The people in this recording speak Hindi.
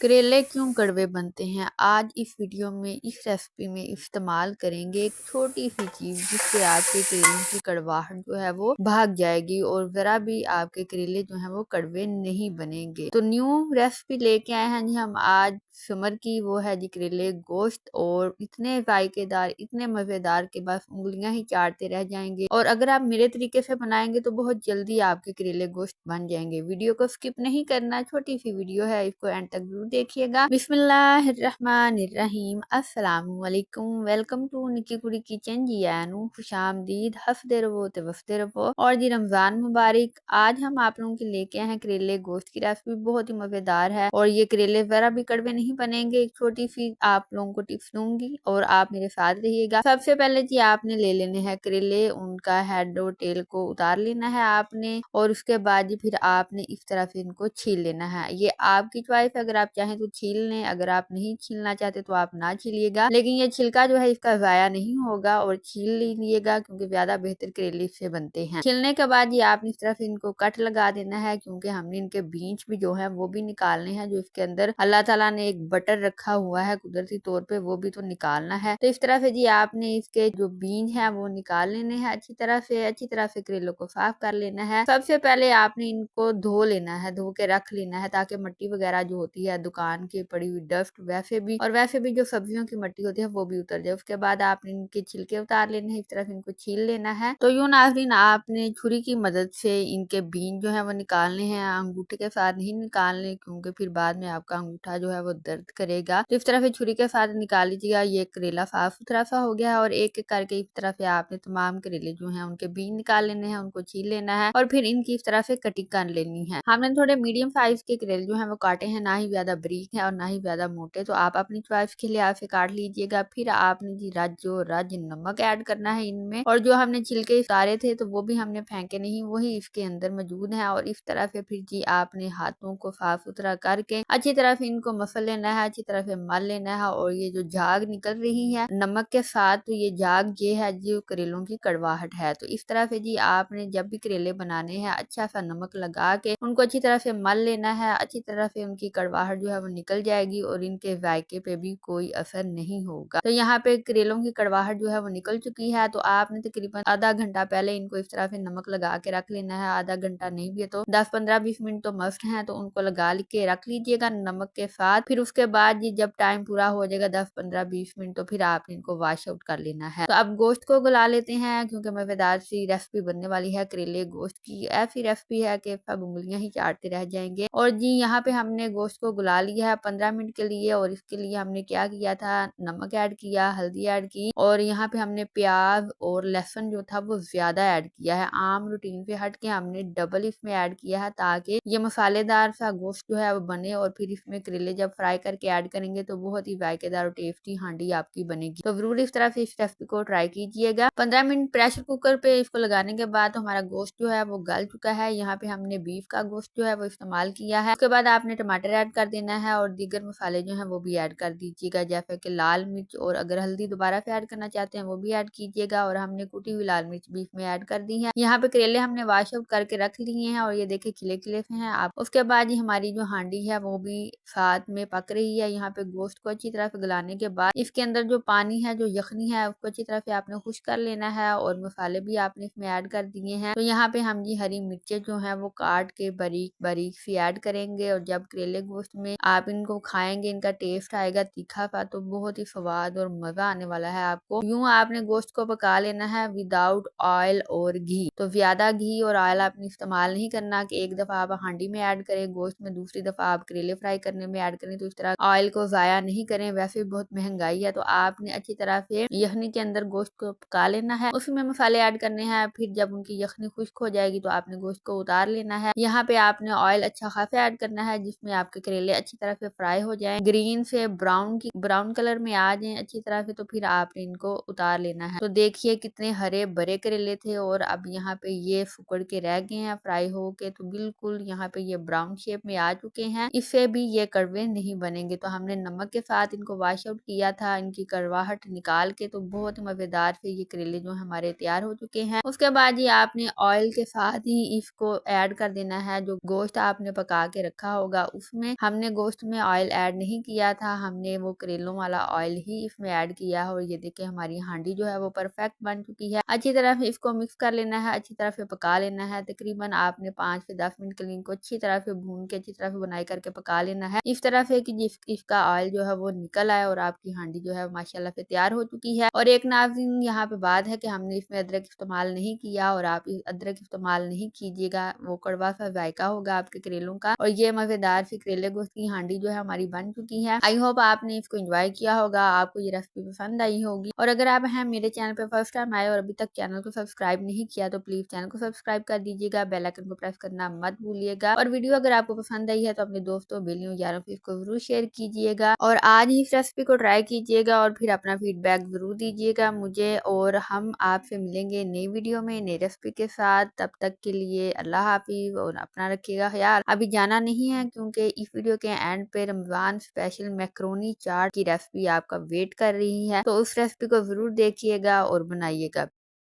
करेले क्यों कड़वे बनते हैं? आज इस वीडियो में इस रेसिपी में इस्तेमाल करेंगे एक छोटी-सी चीज़ जिससे आपके करेलों की कड़वाहट जो है वो भाग जाएगी और ज़रा भी आपके करेले जो हैं वो कड़वे नहीं बनेंगे। तो न्यू रेसिपी लेके आए हैं जी हम आज समर की, वो है जी करेले गोश्त, और इतने जायकेदार, इतने मज़ेदार कि बस उँगलियाँ ही चाटते रह जाएँगे। और अगर आप मेरे तरीके से बनाएँगे तो बहुत जल्दी आपके करेले गोश्त बन जाएँगे। वीडियो को स्किप नहीं करना, छोटी-सी वीडियो है, इसको एंड तक ज़रूर देखिएगा। बिस्मिल्लाहिर्रहमानिर्रहीम, अस्सलामु अलैकुम, वेलकम टू निक्की कुड़ी किचन जी आनू, खुशामदीद, हंसदे रहो ते वसदे रहो और जी रमज़ान मुबारक। आज हम आप लोगों के लेके आए हैं करेले गोश्त की रेसिपी, बहुत ही मज़ेदार है और ये करेले ज़रा भी कड़वे नहीं बनेंगे। एक छोटी सी आप लोगों को टिप्स दूंगी और आप मेरे साथ रहिएगा। सबसे पहले जी आपने ले लेने हैं करेले, उनका हेड और टेल को उतार लेना है आपने, और उसके बाद जी फिर आपने इस तरह से इनको छील लेना है। ये आपकी चॉइस है, अगर आप चाहें तो छील लें, अगर आप नहीं छीलना चाहते तो आप ना छीलिएगा, लेकिन ये छिलका जो है इसका ज़ाया नहीं होगा और छील लीजिएगा क्योंकि ज्यादा बेहतर करेले इससे बनते हैं। छीलने के बाद ये आपने इस तरह से इनको कट लगा देना है क्योंकि हमने इनके बीज भी जो है वो भी निकालने हैं, जो इसके अंदर अल्लाह ताला ने एक बटर रखा हुआ है कुदरती तौर पे, वो भी तो निकालना है। तो इस तरह से जी आपने इसके जो बीज हैं वो निकाल लेने हैं अच्छी तरह से करेलों को साफ कर लेना है। सबसे पहले आपने इनको धो लेना है, धो के रख लेना है ताकि मिट्टी वगैरह जो होती है दुकान की पड़ी हुई डस्ट वैसे भी जो सब्जियों की मिट्टी होती है वो भी उतर जाए। उसके बाद आपने इनके छिलके उतार लेने हैं, इस तरह से इनको छील लेना है। तो यूं नाज़रीन, आपने छुरी की मदद से इनके बीज जो है वो निकालने हैं, अंगूठे के साथ नहीं निकालने क्योंकि फिर बाद में आपका अंगूठा जो है वो दर्द करेगा। तो इस तरह से छुरी के साथ निकाल लीजिएगा। ये करेला साफ सुथरा सा हो गया है और एक एक करके इस तरह से आपने तमाम करेले जो है उनके बीज निकाल लेने हैं, उनको छील लेना है और फिर इनकी इस तरह से कटिंग कर लेनी है। हमने थोड़े मीडियम साइज के करेले जो है वो काटे हैं, ना ही ज्यादा बारीक है और ना ही ज्यादा मोटे, तो आप अपनी चॉइस के लिए से काट लीजिएगा। फिर आपने जी रज नमक ऐड करना है इनमें, और जो हमने छिलके उतारे थे तो वो भी हमने फेंके नहीं, वही इसके अंदर मौजूद है। और इस तरह से फिर जी आपने हाथों को साफ सुथरा करके अच्छी तरह से इनको मसल लेना है, अच्छी तरह से मल लेना है। और ये जो झाग निकल रही है नमक के साथ, तो ये झाग ये है जो करेलों की कड़वाहट है। तो इस तरह से जी आपने जब भी करेले बनाने हैं अच्छा सा नमक लगा के उनको अच्छी तरह से मल लेना है, अच्छी तरह से उनकी कड़वाहट जो है वो निकल जाएगी और इनके जायके पे भी कोई असर नहीं होगा। तो यहाँ पे करेलों की कड़वाहट जो है वो निकल चुकी है। तो आपने तकरीबन आधा घंटा पहले इनको इस तरह से नमक लगा के रख लेना है, आधा घंटा नहीं भी है तो 10-15-20 मिनट तो मस्ट है, तो उनको लगा के रख लीजिएगा नमक के साथ। फिर उसके बाद जी जब टाइम पूरा हो जाएगा 10-15-20 मिनट, तो फिर आपने इनको वॉश आउट कर लेना है। तो अब गोश्त को गला लेते हैं क्योंकि मजेदार सी रेसिपी बनने वाली है करेले गोश्त की। ऐसी रेसिपी है कि सब उंगलियां ही चाटते रह जाएंगे। और जी यहाँ पे हमने गोश्त को गुला लिया है 15 मिनट के लिए, और इसके लिए हमने क्या किया था, नमक ऐड किया, हल्दी ऐड की, और यहाँ पे हमने प्याज और लहसुन जो था वो ज्यादा ऐड किया है। आम रूटीन से हट के हमने डबल इसमें ऐड किया है ताकि ये मसालेदार सा गोश्त जो है वो बने, और फिर इसमें करेले जब फ्राई करके ऐड करेंगे तो बहुत ही जायकेदार और टेस्टी हांडी आपकी बनेगी। तो जरूर इस तरह से इस रेसिपी को ट्राई कीजिएगा। 15 मिनट प्रेशर कुकर पे इसको लगाने के बाद हमारा गोश्त जो है वो गल चुका है। यहाँ पे हमने बीफ का गोश्त जो है वो इस्तेमाल किया है। उसके बाद आपने टमाटर ऐड कर देना है और दीगर मसाले जो है वो भी ऐड कर दीजिएगा, जैसे कि लाल मिर्च, और अगर हल्दी दोबारा से ऐड करना चाहते हैं वो भी ऐड कीजिएगा। और हमने कुटी हुई लाल मिर्च बीफ में ऐड कर दी है। यहाँ पे करेले हमने वॉश आउट करके रख लिए हैं और ये देखे खिले खिले से हैं आप। उसके बाद हमारी जो हांडी है वो भी साथ में पक रही है। यहाँ पे गोश्त को अच्छी तरह से गलाने के बाद इसके अंदर जो पानी है, जो यखनी है, उसको अच्छी तरह से आपने खुश कर लेना है और मसाले भी आपने इसमें ऐड कर दिए हैं। तो यहाँ पे हम जी हरी मिर्चें जो है वो काट के बारीक बारीक सी ऐड करेंगे, और जब करेले गोश्त में आप इनको खाएंगे इनका टेस्ट आएगा तीखा सा, तो बहुत ही स्वाद और मजा आने वाला है आपको। यूं आपने गोश्त को पका लेना है विदाउट ऑयल और घी। तो ज्यादा घी और ऑयल आपने इस्तेमाल नहीं करना कि एक दफा आप हांडी में ऐड करें गोश्त में, दूसरी दफा आप करेले फ्राई करने में ऐड करें। तो इस तरह ऑयल को जाया नहीं करें, वैसे भी बहुत महंगाई है। तो आपने अच्छी तरह से यखनी के अंदर गोश्त को पका लेना है, उसमें मसाले ऐड करने हैं। फिर जब उनकी यखनी खुश्क हो जाएगी तो आपने गोश्त को उतार लेना है। यहाँ पे आपने ऑयल अच्छा खासा ऐड करना है जिसमें आपके करेले अच्छी तरह से फ्राई हो जाएं, ग्रीन से ब्राउन कलर में आ जाएं अच्छी तरह से, तो फिर आपने इनको उतार लेना है। तो देखिए कितने हरे भरे करेले थे और अब यहाँ पे ये फुकड़ के रह गए हैं फ्राई हो के, तो बिल्कुल यहाँ पे ये ब्राउन शेप में आ चुके हैं। इससे भी ये कड़वे नहीं बनेंगे। तो हमने नमक के साथ इनको वॉश आउट किया था, इनकी कड़वाहट निकाल के, तो बहुत मजेदार से ये करेले जो हमारे तैयार हो चुके हैं। उसके बाद ये आपने ऑयल के साथ ही इसको ऐड कर देना है। जो गोश्त आपने पका के रखा होगा उसमें हमने हमने गोश्त में ऑयल ऐड नहीं किया था, हमने वो करेलों वाला ऑयल ही इसमें ऐड किया है। और ये देखिए हमारी हांडी जो है वो परफेक्ट बन चुकी है। अच्छी तरह से इसको मिक्स कर लेना है, अच्छी तरह से पका लेना है। तकरीबन आपने 5 से 10 मिनट के लिए इनको अच्छी तरह से भून के अच्छी तरह से बनाई करके पका लेना है, इस तरह से कि इसका ऑयल जो है वो निकल आए और आपकी हांडी जो है माशाल्लाह से तैयार हो चुकी है। और एक नाज़रीन यहाँ पे बात है कि हमने इसमें अदरक इस्तेमाल नहीं किया, और आप अदरक इस्तेमाल नहीं कीजिएगा, वो कड़वा सा जायका होगा आपके करेलों का। और ये मजेदार सी करेले गोश्त की हांडी जो है हमारी बन चुकी है। आई होप आपने इसको एंजॉय किया होगा, आपको ये रेसिपी पसंद आई होगी। और अगर आप हैं मेरे चैनल पे फर्स्ट टाइम आए और अभी तक चैनल को सब्सक्राइब नहीं किया तो प्लीज चैनल को सब्सक्राइब कर दीजिएगा, बेल आइकन को प्रेस करना मत भूलिएगा। और वीडियो अगर आपको पसंद आई है तो अपने दोस्तों, बेलियों, यारों से इसको जरूर शेयर कीजिएगा और आज ही इस रेसिपी को ट्राई कीजिएगा और फिर अपना फीडबैक जरूर दीजिएगा मुझे। और हम आपसे मिलेंगे नई वीडियो में नई रेसिपी के साथ। तब तक के लिए अल्लाह हाफिज और अपना रखिएगा ख्याल। अभी जाना नहीं है क्योंकि इस वीडियो के एंड पे रमजान स्पेशल मैक्रोनी चाट की रेसिपी आपका वेट कर रही है, तो उस रेसिपी को जरूर देखिएगा और बनाइएगा।